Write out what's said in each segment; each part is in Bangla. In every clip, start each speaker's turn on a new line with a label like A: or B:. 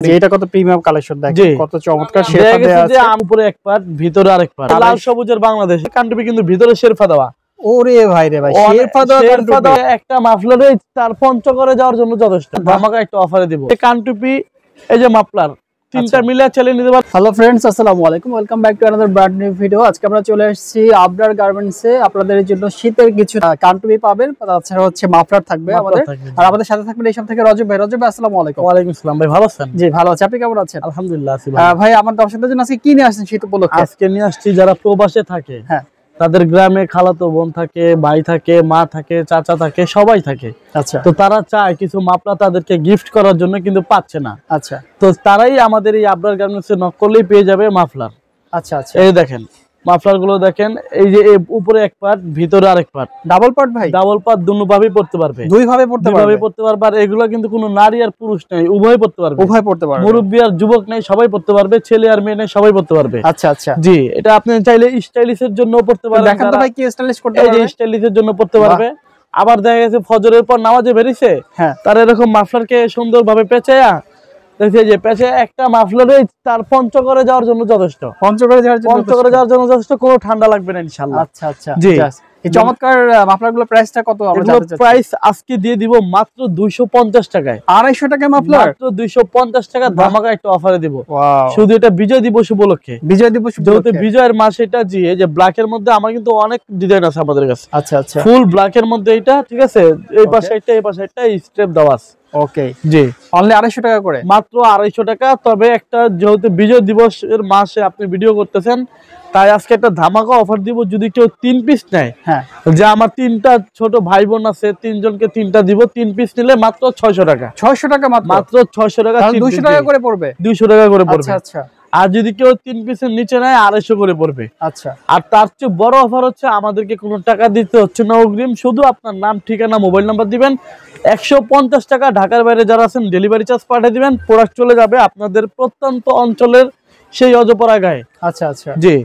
A: এটা কত প্রিমিয়াম কালেকশন দেখেন, কত চমৎকার শেরফা দেয়া আছে।
B: উপরে এক পার্ট ভিতরে আরেক পার্ট, লাল সবুজের বাংলাদেশ কান্ট্রি কিন্তু ভিতরে শেরফা দেওয়া।
A: ওরে ভাই রে ভাই, শেরফা দেওয়া
B: একটা মাফলারে তার পঞ্চগড়ে যাওয়ার জন্য যথেষ্ট। ধামাকা একটা অফারে দিব এই কান্ট্রি, এই যে মাফলার তিনটা মিলে চলে নিতে পারবেন।
A: হ্যালো ফ্রেন্ডস, আসসালামু আলাইকুম, welcome back to another brand new video. আজকে আমরা চলে এসেছি আবরার গার্মেন্টসে। আপনাদের জন্য শীতের কিছু কান্ট্রি পাবেন, তাছাড়া হচ্ছে মাফলার থাকবে আমাদের। আর আমাদের সাথে থাকবেন এই সব থেকে রজব ভাই। রজব ভাই আসসালামু আলাইকুম।
B: ওয়া আলাইকুম আসসালাম ভাই, ভালো আছেন?
A: জি ভালো আছি, আপনি কেমন আছেন?
B: আলহামদুলিল্লাহ আছি
A: ভাই। আমার দর্শকদের জন্য আজকে কি নিয়ে আসছেন শীত উপলক্ষে?
B: আজকে নিয়ে আসছি যারা প্রবাসে থাকে,
A: হ্যাঁ,
B: তাদের গ্রামে খালাতো বোন থাকে, ভাই থাকে, মা থাকে, চাচা থাকে, সবাই থাকে।
A: আচ্ছা,
B: তো তারা চায় কিছু মাফলার তাদেরকে গিফট করার জন্য, কিন্তু পাচ্ছে না।
A: আচ্ছা,
B: তো তারাই আমাদের এই আবরার গার্মেন্টসে নক করলেই পেয়ে যাবে মাফলার।
A: আচ্ছা আচ্ছা,
B: এই দেখেন মাফলার গুলো দেখেন, এই যে উপরে এক পার্ট ভিতরে আরেক পার্ট,
A: ডাবল পার্ট ভাই,
B: ডাবল পার্ট দুনো ভাবে পড়তে পারবে,
A: দুই ভাবে পড়তে
B: পারবে। আর এগুলো কিন্তু কোনো নারী আর পুরুষ নেই, উভয় পড়তে পারবে,
A: উভয় পড়তে পারবে।
B: মুরব্বী আর যুবক নেই, সবাই পড়তে পারবে, ছেলে আর মেয়ে নেই, সবাই পড়তে পারবে।
A: আচ্ছা আচ্ছা,
B: জি, এটা আপনি চাইলে স্টাইলিশের জন্য পড়তে পারবেন।
A: দেখেন তো ভাই কি স্টাইলিশ করতে
B: পারবে,
A: পারবে,
B: এই যে স্টাইলিশের জন্য পড়তে পারবে। আবার দেখা গেছে ফজরের পর নামাজে বেরিয়েছে,
A: হ্যাঁ,
B: তার এরকম মাফলারকে সুন্দরভাবে পেঁচায়া দেখছে যে পেঁচে একটা মাফলারে তার পঞ্চগড়ে যাওয়ার জন্য যথেষ্ট।
A: পঞ্চগড়ে যাওয়ার জন্য
B: যথেষ্ট, কোনো ঠান্ডা লাগবে না ইনশাআল্লাহ।
A: আচ্ছা আচ্ছা,
B: জি।
A: এই চমৎকার মাফলারগুলো প্রাইসটা কত? আমরা জানতে চাচ্ছি।
B: প্রাইস আজকে দিয়ে দিব মাত্র 250 টাকায়।
A: 250 টাকায় মাফলার,
B: মাত্র 250 টাকা ধামাকা একটা অফারে দিব।
A: ওয়াও,
B: শুধু এটা বিজয় দিবস উপলক্ষে।
A: বিজয় দিবস
B: যেহেতু বিজয়ের মাস এটা, জি, এই যে ব্ল্যাকের মধ্যে আমার কিন্তু অনেক ডিজাইন আছে আমাদের কাছে।
A: আচ্ছা আচ্ছা,
B: ফুল ব্ল্যাকের মধ্যে এটা, ঠিক আছে, এই পাশে একটা এই পাশে একটা স্টেপ দেওয়া আছে।
A: ওকে,
B: জি,
A: অনলি 250 টাকা করে,
B: মাত্র 250 টাকা। তবে একটা যেহেতু বিজয় দিবসের মাসে আপনি ভিডিও করতেছেন, তাই আজকে একটা ধামাকা অফার দিব। যদি কেউ 3 পিস নেয়,
A: হ্যাঁ,
B: যে আমার 3টা ছোট ভাই বোন আছে, 3 জনকে 3টা দিব, 3 পিস নিলে মাত্র 600 টাকা।
A: 600 টাকা মাত্র
B: 600 টাকা,
A: 200 টাকা করে পড়বে,
B: 200 টাকা করে পড়বে।
A: আচ্ছা আচ্ছা,
B: আর যদি কেউ 3 পিসের নিচে নেয় 250 করে পড়বে।
A: আচ্ছা।
B: আর তার চেয়ে বড় অফার হচ্ছে, আমাদেরকে কোনো টাকা দিতে হচ্ছে না অগ্রিম, শুধু আপনার নাম, ঠিকানা, মোবাইল নাম্বার দিবেন। 150 টাকা ঢাকার বাইরে যারা আছেন ডেলিভারি চার্জ পাঠিয়ে দিবেন, প্রোডাক্ট চলে যাবে আপনাদের প্রত্যন্ত অঞ্চলের সেই অজপাড়া গায়ে।
A: আচ্ছা আচ্ছা,
B: জি।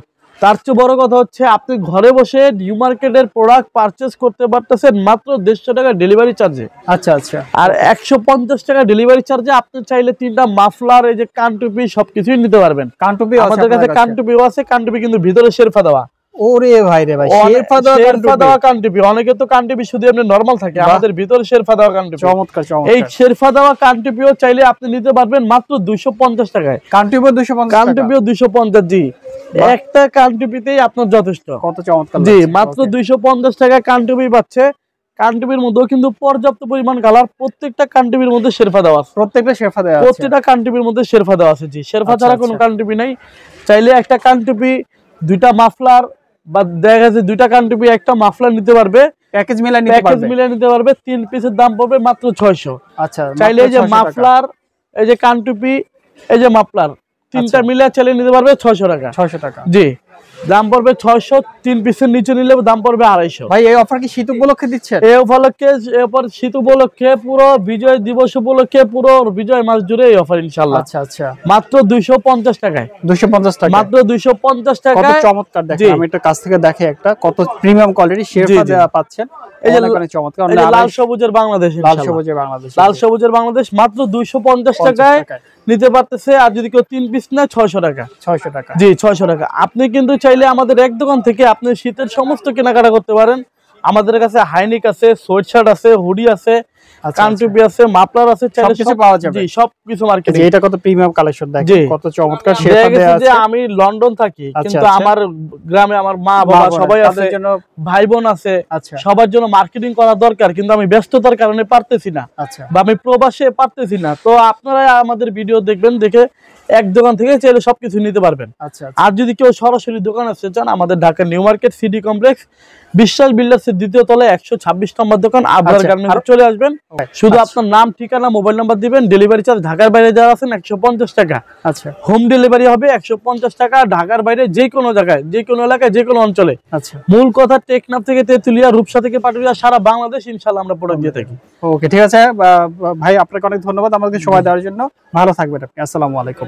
B: তার চেয়ে বড় কথা হচ্ছে, আপনি ঘরে বসে নিউ মার্কেটের প্রোডাক্ট পারচেজ করতে পারতেছেন মাত্র 150 টাকা ডেলিভারি চার্জে।
A: আচ্ছা আচ্ছা,
B: আর 150 টাকা ডেলিভারি চার্জে আপনি চাইলে 3টা মাফলার, এই যে কানটুপি, সবকিছুই নিতে পারবেন।
A: কানটুপি
B: আমাদের কাছে কানটুপিও আছে, কানটুপি কিন্তু ভিতরে শেরফা দেওয়া।
A: ওরে ভাই রে ভাই, শেরফা
B: দেওয়া কানটুপি। অনেকে তো কানটুপি শুধু এমনি নরমাল থাকে, আমাদের ভিতরে শেরফা দেওয়া কানটুপি।
A: চমৎকার চমৎকার।
B: এই শেরফা দেওয়া কানটুপিও চাইলে আপনি নিতে পারবেন মাত্র 250 টাকায়।
A: কানটুপিও 250 টাকা,
B: কানটুপিও 250। জি, একটা কানটুপিতেই আপনার যথেষ্ট।
A: কত চমৎকার।
B: জি, মাত্র 250 টাকায় কানটুপি পাচ্ছে। কানটুপির মধ্যেও কিন্তু পর্যাপ্ত পরিমাণ কালার, প্রত্যেকটা কানটুপির মধ্যে শেরফা দেওয়া আছে,
A: প্রত্যেকটা শেরফা দেওয়া আছে,
B: প্রত্যেকটা কানটুপির মধ্যে শেরফা দেওয়া আছে। জি, শেরফা ছাড়া কোনো কানটুপি নাই। চাইলে একটা কানটুপি, 2টা মাফলার, বা দেখা গেছে 2টা কানটুপি একটা মাফলার নিতে পারবে,
A: প্যাকেজ মিলাই
B: নিতে পারবে। 3 পিসের দাম পড়বে মাত্র 600।
A: আচ্ছা,
B: চাইলে এই যে মাফলার, এই যে কানটুপি, এই যে মাফলার, 3টা মিলে চাইলে নিতে পারবে 600 টাকা।
A: 600 টাকা,
B: জি, দাম পড়বে 600। 3 পিসের নিচে নিলে দাম পড়বে 250।
A: ভাই এই অফার কি শীত উপলক্ষে দিচ্ছেন?
B: এই উপলক্ষে, এরপর শীত উপলক্ষে, পুরো বিজয় দিবস উপলক্ষে, পুরো বিজয় মাস জুড়ে এই অফার ইনশাআল্লাহ।
A: আচ্ছা আচ্ছা,
B: মাত্র 250 টাকায়।
A: 250 টাকা,
B: মাত্র 250 টাকা।
A: কত চমৎকার দেখেন। আমি একটু কাছ থেকে দেখে একটা কত প্রিমিয়াম কোয়ালিটি শেরফা দেওয়া পাচ্ছেন।
B: এই যে
A: চমৎকার,
B: লাল সবুজের বাংলাদেশ,
A: লাল সবুজের বাংলাদেশ,
B: লাল সবুজের বাংলাদেশ মাত্র 250 টাকায় নিতে পারতেছে। আর যদি কেউ 3 পিস নেয় 600 টাকা। 600 টাকা, জি, 600 টাকা। আপনি কিন্তু চাইলে আমাদের এক দোকান থেকে আপনি শীতের সমস্ত কেনাকাটা করতে পারেন। আমাদের কাছে হাইনিক আছে, সোয়েট শার্ট আছে, হুডি আছে, কানটুপি আছে, মাফলার আছে, চাইলে সব পাওয়া যাবে। জি, সবকিছু মার্কেটে।
A: এটা কত প্রিমিয়াম কালেকশন দেখেন, কত চমৎকার শেরফা দেয়া আছে।
B: আমি লন্ডন থাকি, কিন্তু আমার গ্রামে আমার মা বাবা সবাই আছে, ভাই বোন আছে, সবার জন্য মার্কেটিং করা দরকার, কিন্তু আমি ব্যস্ততার কারণে পারতেছি না, বা আমি প্রবাসে পারতেছি না। তো আপনারা আমাদের ভিডিও দেখবেন, দেখে এক দোকান থেকে চাইলে সবকিছু নিতে পারবেন। আর যদি কেউ সরাসরি দোকান আসতে চান, আমাদের Dhaka new market city complex, বিশ্বাস বিল্ডার্সের 2য় তলায় 126 নম্বর দোকান, আবরার গার্মেন্টসে চলে আসবেন। শুধু আপনার নাম, ঠিকানা, মোবাইল নাম্বার দিবেন। ডেলিভারি চার্জ ঢাকার বাইরে যারা আছেন 150 টাকা। আচ্ছা, হোম ডেলিভারি হবে 150 টাকা। ঢাকার বাইরে যে কোনো জায়গায়, যে কোনো এলাকায়, যে কোনো অঞ্চলে। আচ্ছা, মূল কথা টেকনাফ থেকে তেতুলিয়া, রূপসা থেকে পাটুরিয়া, সারা বাংলাদেশ ইনশাআল্লাহ আমরা প্রোডাক্ট দিয়ে থাকি।
A: ওকে, ঠিক আছে ভাই, আপনাকে অনেক ধন্যবাদ আমাদেরকে সময় দেওয়ার জন্য। ভালো থাকবেন আপনি। আসসালামু আলাইকুম।